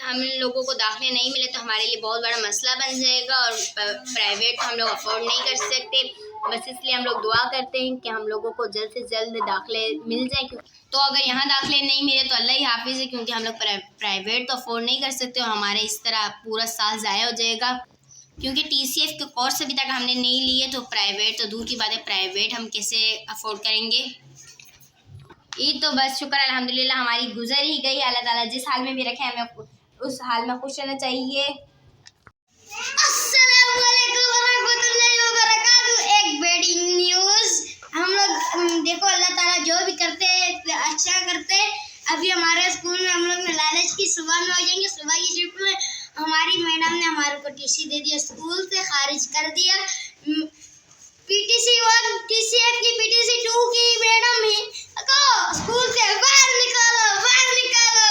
हम लोगों को दाखिले नहीं मिले तो हमारे लिए बहुत बड़ा मसला बन जाएगा और प्राइवेट हम लोग अफोर्ड नहीं कर सकते। बस इसलिए हम लोग दुआ करते हैं कि हम लोगों को जल्द से जल्द दाखिले मिल जाए। तो अगर यहाँ दाखिले नहीं मिले तो अल्लाह ही हाफिज़ है, क्योंकि हम लोग प्राइवेट तो अफोर्ड नहीं कर सकते और हमारे इस तरह पूरा साल ज़ाया हो जाएगा। क्योंकि TCF के कोर्स अभी तक हमने नहीं लिए तो प्राइवेट तो दूर की बात है, प्राइवेट हम कैसे अफोर्ड करेंगे। ईद तो बस शुक्र अल्हम्दुलिल्लाह हमारी गुजर ही गई। अल्लाह ताला जिस हाल में भी रखे हमें उस हाल में खुश रहना चाहिए। अस्सलाम वालेकुम रहमतुल्लाहि व बरकातहू। एक ब्रेकिंग न्यूज़, हम लोग देखो अल्लाह ताला जो भी करते हैं अच्छा करते हैं। अभी हमारे स्कूल में हम लोग ने लालच की सुबह में हो जाएंगे। सुबह की शिफ्ट में हमारी मैडम ने हमारे को TC दे दिया, स्कूल से खारिज कर दिया। PTC 1 TCF की PTC 2 की मैडम ही को स्कूल से बाहर निकालो, बाहर निकालो।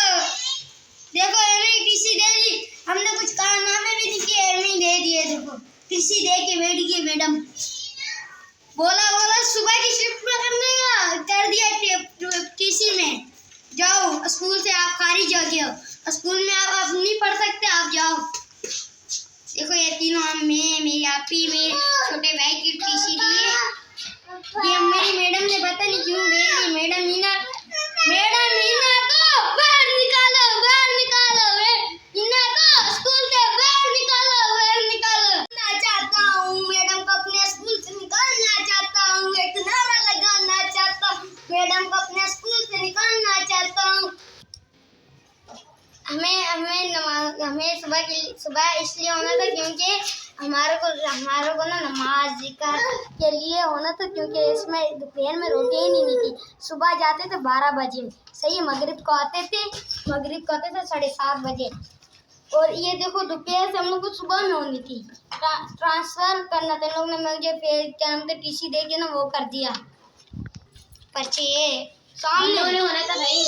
देखो एमई TC दे दी, हमने कुछ कारनामे भी नहीं किए, एमई दे दिए। देखो TC दे के बैठ गई मैडम। बोला सुबह की शिफ्ट में करने का कर दिया TC में, जाओ स्कूल से आप खारिज हो गए हो, स्कूल में आप नहीं पढ़ सकते, आप जाओ। देखो ये तीनों हम मेरी आपी मेरे छोटे भाई की TC लिए। ये मेरी मैडम ने पता नहीं क्यों दे दी। मैडम मीना को बाहर निकालो, बाहर निकालो, मीना को स्कूल से बाहर निकालो, बाहर निकालो। ना चाहता हूँ मैडम को अपने स्कूल से निकालना चाहता हूँ, एक नारा लगाना चाहता हूँ, मैडम को अपने स्कूल से निकालना चाहता हूँ। हमें सुबह इसलिए होना था क्योंकि हमारे को ना नमाज जिक्र के लिए होना था, क्योंकि इसमें दोपहर में रोटी ही नहीं थी। सुबह जाते थे 12 बजे, सही मगरिब को आते थे 7:30 बजे। और ये देखो दोपहर से हम लोग को सुबह में होनी थी, ट्रांसफ़र करना था। लोग ने मुझे फिर क्या नाम था TC दे के ना वो कर दिया, पर्चे सामने होना था भाई।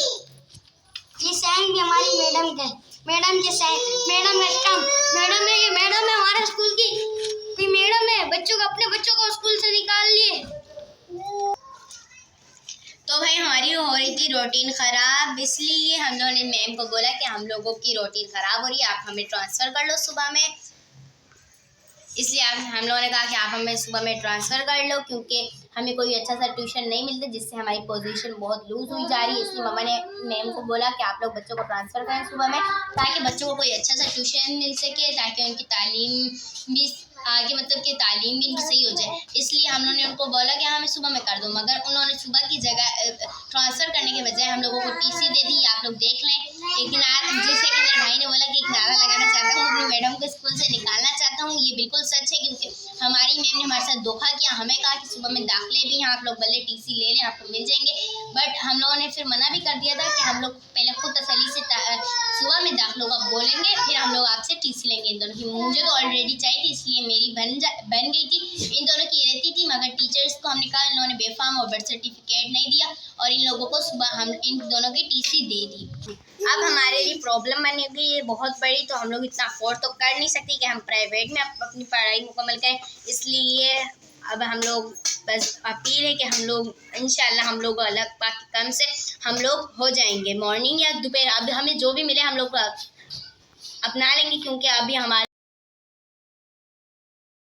ये साइन भी हमारी मैडम का, मैडम के साइन, मैडम है हमारे स्कूल की, कोई मैडम है अपने बच्चों को स्कूल से निकाल लिए। तो भाई हमारी हो रही थी रूटीन ख़राब, इसलिए हम लोगों ने मैम को बोला कि हम लोगों की रूटीन ख़राब हो रही है, आप हमें ट्रांसफ़र कर लो सुबह में। इसलिए हम लोगों ने कहा कि आप हमें सुबह में ट्रांसफ़र कर लो, क्योंकि हमें कोई अच्छा सा ट्यूशन नहीं मिलता, जिससे हमारी पोजीशन बहुत लूज़ हुई जा रही है। इसलिए मम्मा ने मैम को बोला कि आप लोग बच्चों को ट्रांसफ़र करें सुबह में, ताकि बच्चों को कोई अच्छा सा ट्यूशन मिल सके, ताकि उनकी तालीम भी आगे मतलब कि तालीम भी सही हो जाए। इसलिए हम लोगों ने उनको बोला कि हमें सुबह में कर दो, मगर उन्होंने सुबह की जगह ट्रांसफ़र करने के बजाय हम लोगों को TC दे दी। आप लोग देख लें। एक नारा, जैसे कि मेरे भाई ने बोला कि एक नारा लगाना चाहता हूँ, अपनी मैडम को स्कूल से निकालना चाहता हूँ। ये बिल्कुल सच है, क्योंकि हमारी मैम ने हमारे साथ धोखा किया। हमें कहा कि सुबह में दाखिले भी हैं, आप लोग भले TC ले लें, आपको मिल जाएंगे। बट हम लोगों ने फिर मना भी कर दिया था कि हम लोग पहले खुद तसल्ली से सुबह में दाखिलों का बोलेंगे, फिर हम लोग आपसे TC लेंगे। इन दोनों की मुझे तो ऑलरेडी चाहिए थी, इसलिए मेरी बन गई थी। इन दोनों की रहती थी, मगर टीचर्स को हमने कहा, इन लोगों ने बेफाम और बर्थ सर्टिफिकेट नहीं दिया और इन लोगों को सुबह हम इन दोनों की TC दे दी। अब हमारे लिए प्रॉब्लम बनी गई है बहुत बड़ी, तो हम लोग इतना अफोर्ड तो कर नहीं सकते कि हम प्राइवेट में अपनी पढ़ाई मुकम्मल करें। इसलिए अब हम लोग बस अपील है कि हम लोग इंशाल्लाह हम लोग अलग बाकी कम से हम लोग हो जाएंगे, मॉर्निंग या दोपहर, अब हमें जो भी मिले हम लोग अपना लेंगे, क्योंकि अभी हमारे